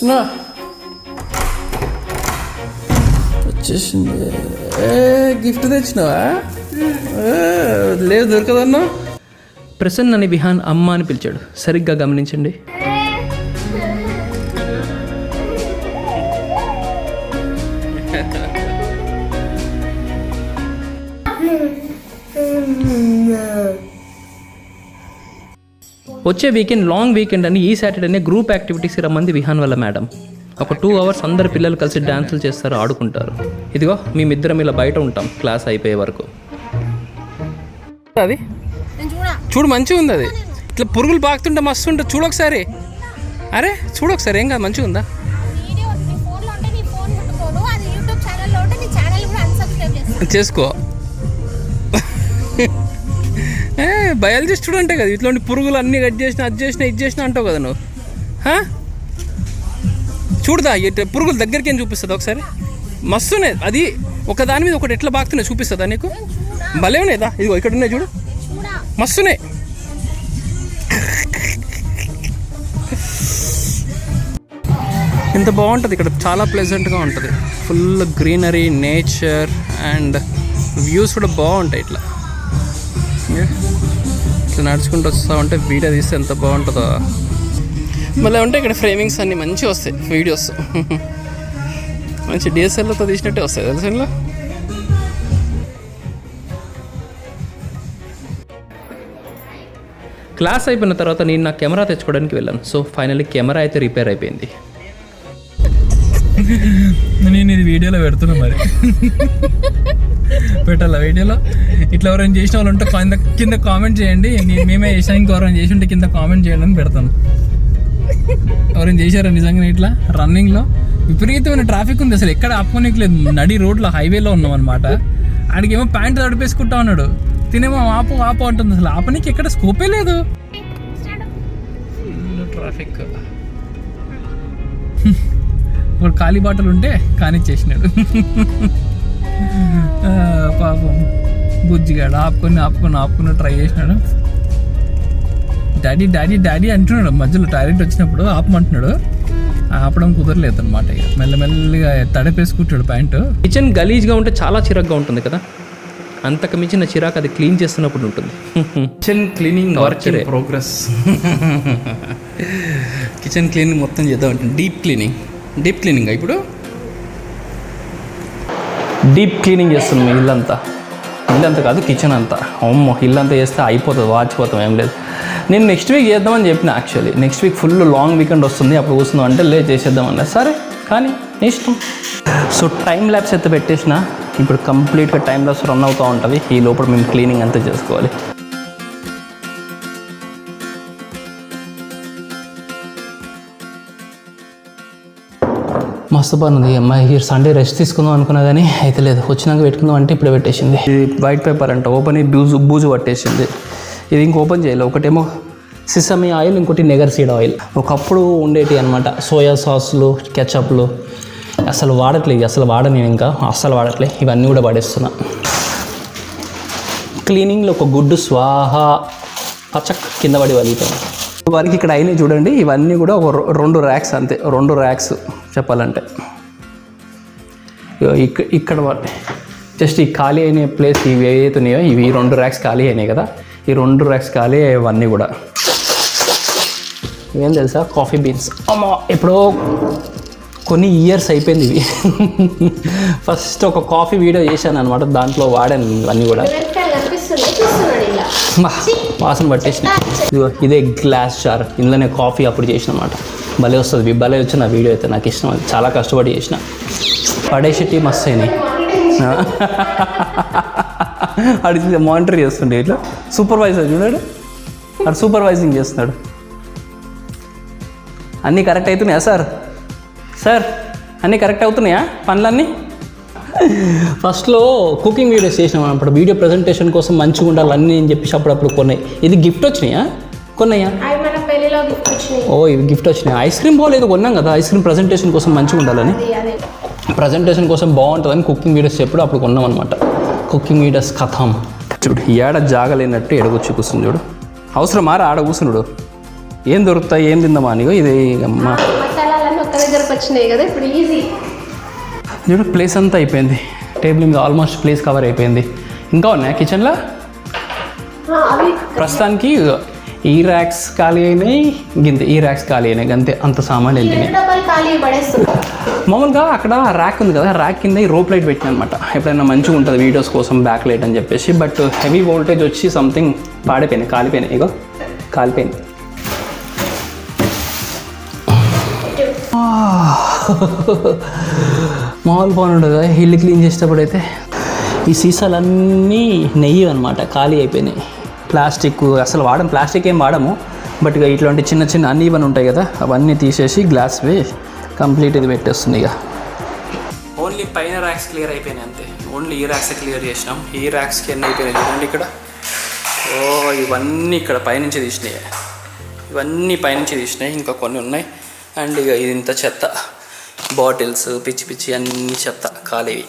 వస్తున్నా వచ్చేసింది. గిఫ్ట్ తెచ్చినావా? లేదు దొరకదన్నా. ప్రసన్న అని విహాన్ అమ్మ అని పిలిచాడు. సరిగ్గా గమనించండి. వచ్చే వీకెండ్ లాంగ్ వీకెండ్ అని ఈ సాటర్డేనే గ్రూప్ యాక్టివిటీస్కి రమ్మంది విహాన్ వల్ల మేడం. ఒక 2 hours అందరు పిల్లలు కలిసి డ్యాన్సులు చేస్తారు, ఆడుకుంటారు. ఇదిగో మేమిద్దరం ఇలా బయట ఉంటాం క్లాస్ అయిపోయే వరకు. అది చూడు మంచిగా ఉంది. అది ఇట్లా పురుగులు బాగుతుంటే మస్తు ఉంటుంది. చూడొకసారి. అరే చూడొకసారి, ఏం కాదు, మంచిగా ఉందా? చేసుకో. బయాలజీ స్టూడెంటే కదా, ఇట్లాంటి పురుగులు అన్నీ కట్ చేసినా అది చేసినా ఇది చేసినా అంటావు కదా నువ్వు. చూడదా పురుగులు దగ్గరికి ఏం చూపిస్తుంది ఒకసారి. మస్తునే అది. ఒక దాని మీద ఒకటి ఎట్లా బాగుతున్నాయి చూపిస్తుందా నీకు? భలే ఉన్నాయిదా. ఇదిగో ఇక్కడ ఉన్నాయి చూడు, మస్తునే. ఎంత బాగుంటుంది ఇక్కడ, చాలా ప్లెజెంట్గా ఉంటుంది. Full greenery, nature and views కూడా బాగుంటాయి. ఇట్లా ఇట్లా నడుచుకుంటూ వస్తూ ఉంటే వీడియో తీస్తే ఎంత బాగుంటుందో. మళ్ళీ ఉంటే ఇక్కడ ఫ్రేమింగ్స్ అన్నీ మంచిగా వస్తాయి, వీడియోస్ మంచి డిఎస్ఎల్తో తీసినట్టే వస్తాయి తెలుసు. ఇంట్లో క్లాస్ అయిపోయిన తర్వాత నేను నా కెమెరా తెచ్చుకోవడానికి వెళ్ళాను. సో ఫైనల్లీ కెమెరా అయితే రిపేర్ అయిపోయింది. నేను ఇది వీడియోలో పెడుతున్నా, మరి పెట్టాలా వీడియోలో? ఇట్లా ఎవరైనా చేసిన వాళ్ళు ఉంటే కింద కామెంట్ చేయండి. మేమే చేసాం, ఇంకెవరైనా చేసి ఉంటే కింద కామెంట్ చేయండి అని పెడతాను. ఎవరైనా చేశారా నిజంగా? ఇట్లా రన్నింగ్లో విపరీతమైన ట్రాఫిక్ ఉంది, అసలు ఎక్కడ ఆపుకోనికి లేదు. నడి రోడ్లో హైవేలో ఉన్నాం అనమాట. ఆడికేమో ప్యాంట్ తడిపేసుకుంటా ఉన్నాడు, తినేమో ఆపు ఆపు అంటుంది. అసలు ఆపనికి ఎక్కడ స్కోపే లేదు. ట్రాఫిక్. ఇప్పుడు ఖాళీ బాటలు ఉంటే కానిచ్చేసినాడు పాపం. బుజ్జిగాడు ఆపుకుని ట్రై చేసినాడు. డాడీ డాడీ డాడీ అంటున్నాడు. మధ్యలో టాయిలెట్ వచ్చినప్పుడు ఆపమంటున్నాడు, ఆపడం కుదరలేదు అనమాట. మెల్లమెల్లగా తడిపేసుకుంటాడు ప్యాంటు. కిచెన్ గలీజ్గా ఉంటే చాలా చిరాగ్గా ఉంటుంది కదా, అంతకు మించిన చిరాకు అది క్లీన్ చేస్తున్నప్పుడు ఉంటుంది. Kitchen cleaning work in progress. Kitchen cleaning మొత్తం చేద్దాం. డీప్ క్లీనింగ్ ఇప్పుడు డీప్ క్లీనింగ్ చేస్తున్నాం. ఇల్లంతా కాదు, కిచెన్ అంతా. అమ్మో, ఇల్లంతా చేస్తే అయిపోతుంది, వాచిపోతాం. ఏం లేదు, నేను నెక్స్ట్ వీక్ చేద్దామని చెప్పిన. Actually next week full long weekend వస్తుంది, అప్పుడు కూర్చుందాం అంటే లేదు చేసేద్దామన్నా. సరే కానీ ఇష్టం. సో టైం ల్యాబ్స్ అయితే పెట్టేసిన. ఇప్పుడు కంప్లీట్గా టైం ల్యాబ్స్ రన్ అవుతూ ఉంటుంది. ఈ లోపల మేము క్లీనింగ్ అంతా చేసుకోవాలి. మస్తు బాగుంది అమ్మాయి. సండే రెస్ట్ తీసుకుందాం అనుకున్నా కానీ అయితే లేదు. వచ్చినాక పెట్టుకుందాం అంటే ఇప్పుడు పెట్టేసింది. ఇది వైట్ పేపర్ అంట, ఓపెన్ బూజు పట్టేసింది. ఇది ఇంక ఓపెన్ చేయలేదు. ఒకటేమో సిసమి ఆయిల్, ఇంకోటి నెగర్ సీడ్ ఆయిల్. ఒకప్పుడు ఉండేటి అనమాట సోయా సాస్లు, కెచప్లు. అసలు వాడట్లేదు, అసలు వాడను ఇంకా, అస్సలు వాడట్లేదు. ఇవన్నీ కూడా పడేస్తున్నా. క్లీనింగ్లో ఒక గుడ్డు స్వాహ పచ్చక్ కింద పడి వలిగిపోయింది. వారికి ఇక్కడ అయినాయి చూడండి. ఇవన్నీ కూడా ఒక 2 ర్యాక్స్ అంతే, 2 ర్యాక్స్ చెప్పాలంటే. ఇక్కడ జస్ట్ ఈ ఖాళీ అయిన ప్లేస్ ఇవి ఏవైతే ఉన్నాయో ఇవి 2 ర్యాక్స్ ఖాళీ అయినాయి కదా. ఈ 2 ర్యాక్స్ ఖాళీ ఇవన్నీ కూడా ఏం తెలుసా, కాఫీ బీన్స్. అమ్మా, ఎప్పుడో కొన్ని ఇయర్స్ అయిపోయింది ఇవి. ఫస్ట్ ఒక కాఫీ వీడియో చేశాను అనమాట, దాంట్లో వాడాను ఇవన్నీ కూడా. వాసన పట్టేసిన. ఇదే గ్లాస్ జార్, ఇందులోనే కాఫీ అప్పుడు చేసిన అనమాట. భలే వస్తుంది, భలే వచ్చిన వీడియో అయితే. నాకు ఇష్టం, అది చాలా కష్టపడి చేసిన. పడేసేటి మస్తు అయినాయి. అడిగి మానిటర్ చేస్తుండే ఇట్లా. సూపర్వైజర్ చూడాడు, అక్కడ సూపర్వైజింగ్ చేస్తున్నాడు. అన్నీ కరెక్ట్ అవుతున్నాయా సార్ అన్నీ కరెక్ట్ అవుతున్నాయా పనులన్నీ? ఫస్ట్లో కుకింగ్ వీడియోస్ చేసినాం అప్పుడు. వీడియో ప్రజెంటేషన్ కోసం మంచిగా ఉండాలి అన్నీ అని చెప్పేసి అప్పుడప్పుడు కొన్నాయి. ఇది గిఫ్ట్ వచ్చినాయా? కొన్నాయా? ఓ, ఇవి గిఫ్ట్ వచ్చినాయి. ఐస్ క్రీమ్ పోలేదు, కొన్నాం కదా. ఐస్ క్రీమ్ ప్రజెంటేషన్ కోసం మంచిగా ఉండాలని, ప్రజెంటేషన్ కోసం బాగుంటుందని కుకింగ్ వీడియోస్ ఎప్పుడు అప్పుడు కొన్నాం అనమాట. కుకింగ్ వీడియోస్ కథం. చూడు, ఏడ జాగలేనట్టు ఎడగొచ్చి కూర్చుంది చూడు. అవసరం మారా ఆడ కూర్చున్నాడు. ఏం దొరుకుతాయి, ఏం తిందామా అని. ఇది అమ్మ దగ్గరకు వచ్చినాయి కదా ఇప్పుడు ఈజీ. చూడు ప్లేస్ అంతా అయిపోయింది, టేబుల్ మీద ఆల్మోస్ట్ ప్లేస్ కవర్ అయిపోయింది. ఇంకా ఉన్నాయా కిచెన్లో? అవి ప్రస్తుతానికి ఈ ర్యాక్స్ ఖాళీ అయినాయి, గింతే ఈ ర్యాక్స్ ఖాళీ అయినాయి, అంతే. అంత సామాన్ వెళ్ళినాయి. డబ్బాలు ఖాళీ పడేస్తున్నా. మామూలుగా అక్కడ ర్యాక్ ఉంది కదా, ర్యాక్ కింద ఈ రోప్ లైట్ పెట్టిన అనమాట. ఎప్పుడైనా మంచిగా ఉంటుంది వీడియోస్ కోసం బ్యాక్ లైట్ అని చెప్పేసి. బట్ హెవీ వోల్టేజ్ వచ్చి సంథింగ్ పాడిపోయినాయి, కాలిపోయినాయి. ఇగో కాలిపోయింది. మామూలు పని ఉండదు కదా ఇల్లు క్లీన్ చేసేటప్పుడు. అయితే ఈ సీసాలన్నీ నెయ్యి అనమాట, ఖాళీ అయిపోయినాయి. ప్లాస్టిక్ అసలు ప్లాస్టిక్ ఏం వాడము. బట్ ఇక ఇట్లాంటి చిన్న చిన్న అన్నీ ఇవన్నీ ఉంటాయి కదా, అవన్నీ తీసేసి గ్లాస్వి కంప్లీట్ ఇది పెట్టేస్తుంది. ఇక ఓన్లీ పైన ర్యాక్స్ క్లియర్ అయిపోయినాయి అంతే. ఓన్లీ ఈ ర్యాక్స్ క్లియర్ చేసినాం. ఈ ర్యాక్స్కి ఎన్ని అయిపోయినాయి చూడండి ఇక్కడ. ఇవన్నీ ఇక్కడ పైనుంచి తీసినాయి, ఇవన్నీ పైనుంచి తీసినాయి. ఇంకా కొన్ని ఉన్నాయి. అండ్ ఇక ఇది ఇంత చెత్త, బాటిల్స్ పిచ్చి పిచ్చి అన్ని చెత్త ఖాళీవి.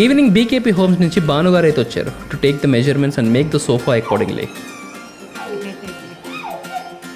ఈవినింగ్ బీకేపీ హోమ్స్ నుంచి భానుగారు అయితే వచ్చారు to take the measurements and make the sofa accordingly.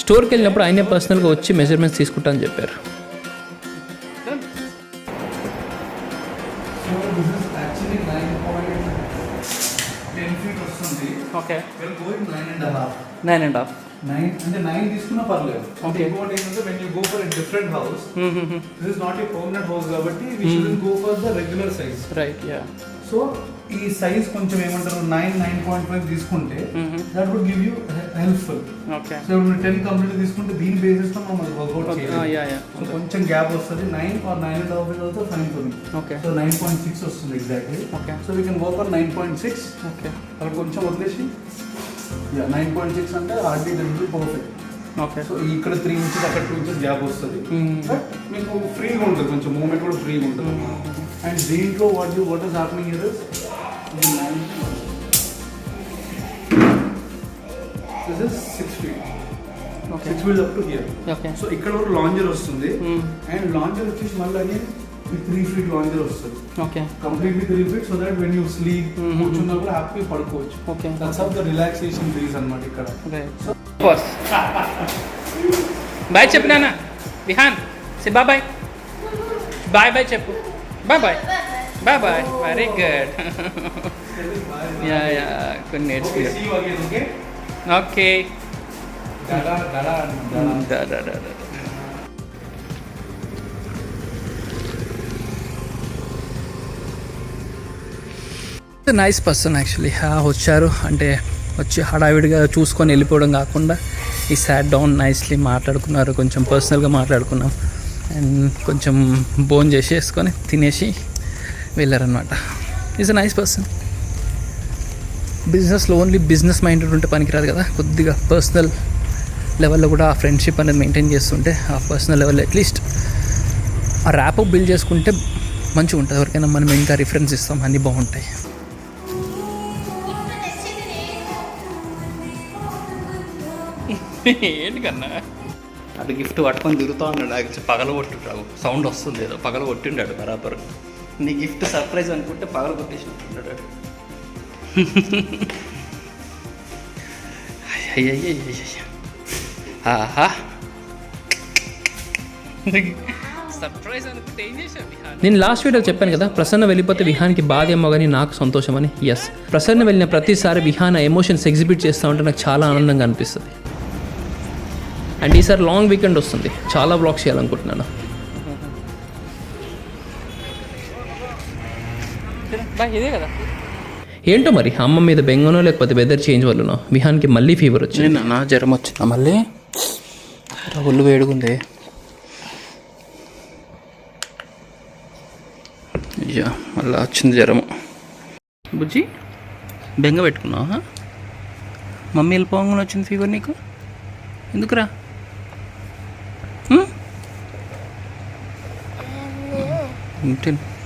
స్టోర్కి వెళ్ళినప్పుడు ఆయనే పర్సనల్గా వచ్చి మెజర్మెంట్స్ తీసుకుంటా అని చెప్పారు. ఓకే 9.5 9 అంటే 9 తీసుకున్నా పర్లేదు. ఓకే ఇంకోటి ఏంటంటే when you go for a different house, this is not a permanent house కాబట్టి we shouldn't go for the regular size. Right, yeah. So ఈ సైజ్ కొంచెం ఏమంటారు 9.5 తీసుకుంటే that would give you helpful. Okay. So ఇప్పుడు 10 complete తీసుకుంటే దీని basis తో మనం వర్కౌట్ చేయాలి. సో కొంచెం గ్యాప్ వస్తుంది. 9 or 9.5 is also fine for me. Okay. So 9.6 వస్తుంది exactly. Okay. So we can work on 9.6. Okay. అక్కడ కొంచెం వదిలేసి 9.6 అంటే hardly that will be perfect. Okay. So ఇక్కడ 3 ఇంచెస్ అక్కడ 2 ఇంచెస్ గ్యాప్ వస్తుంది. బట్ మీకు ఫ్రీగా ఉంటుంది, కొంచెం మూమెంట్ కూడా ఫ్రీగా ఉంటుంది. అండ్ దీంట్లో what is happening here is this is 6 feet. Okay. 6 feet up to here. Okay. So ఇక్కడ వరకు లాంజర్ వస్తుంది. అండ్ లాంజర్ వచ్చేసి మళ్ళీ అగైన్ 3 feet లాంజర్ వస్తుంది. Okay. Completely 3 feet so that when you sleep కూర్చున్నప్పుడు హ్యాపీ పడుకోవచ్చు. Okay. That's of the relaxation please అన్నమాట ఇక్కడ. సో బాయ్ చెప్పు నాన్న. Vihaan say bye bye. Bye bye చెప్పు. Bye bye. Bye bye. Very good. Yeah కొన్ని నేర్చుకో. ఓకే. Nice person actually. వచ్చారు అంటే వచ్చి హడావిడిగా చూసుకొని వెళ్ళిపోవడం కాకుండా ఈ సాట్ డౌన్ నైస్లీ మాట్లాడుకున్నారు, కొంచెం పర్సనల్గా మాట్లాడుకున్నాం అండ్ కొంచెం బోన్ చేసేసుకొని తినేసి వెళ్ళారనమాట. Is a nice person. బిజినెస్లో ఓన్లీ బిజినెస్ మైండెడ్ ఉంటే పనికిరాదు కదా, కొద్దిగా పర్సనల్ లెవెల్లో కూడా ఆ ఫ్రెండ్షిప్ అనేది మెయింటైన్ చేస్తుంటే ఆ పర్సనల్ లెవెల్లో అట్లీస్ట్ ఆ ర్యాప్ బిల్డ్ చేసుకుంటే మంచిగా ఉంటుంది. ఎవరికైనా మనం ఇంకా రిఫరెన్స్ ఇస్తాం, అన్నీ బాగుంటాయి. ఏంటి కన్నా అది గిఫ్ట్ పట్టుకొని తిరుగుతూ ఉన్నాడు. నాకు పగల కొట్టుంటాడు, సౌండ్ వస్తుంది ఏదో పగల కొట్టిండాడు బరాబర్. నీ గిఫ్ట్ సర్ప్రైజ్ అనుకుంటే పగల కొట్టేసినట్టున్నాడు. ఆహా సర్ప్రైజ్ అనుకుంటే ఏం చేశావు విహాన్? నేను లాస్ట్ వీడియో చెప్పాను కదా, ప్రసన్న వెళ్ళిపోతే విహాన్కి బాధ ఏమో కానీ నాకు సంతోషం అని. ఎస్, ప్రసన్న వెళ్ళిన ప్రతిసారి విహాన్ ఎమోషన్స్ ఎగ్జిబిట్ చేస్తూ ఉంటే నాకు చాలా ఆనందంగా అనిపిస్తుంది. అండ్ ఈసారి లాంగ్ వీకెండ్ వస్తుంది, చాలా బ్లాగ్స్ చేయాలనుకుంటున్నాను. ఇదే కదా ఏంటో మరి అమ్మ మీద బెంగనో లేకపోతే వెదర్ చేంజ్ వల్లనో విహాన్కి మళ్ళీ ఫీవర్ వచ్చింది. నా జ్వరం వచ్చిందా మళ్ళీ? ఒళ్ళు వేడుకుంది. అయ్యా మళ్ళీ వచ్చింది జ్వరము. బుజ్జి బెంగ పెట్టుకున్నావా? మమ్మీ వెళ్ళిపోగానే వచ్చింది ఫీవర్ నీకు? ఎందుకురా? ఇంటి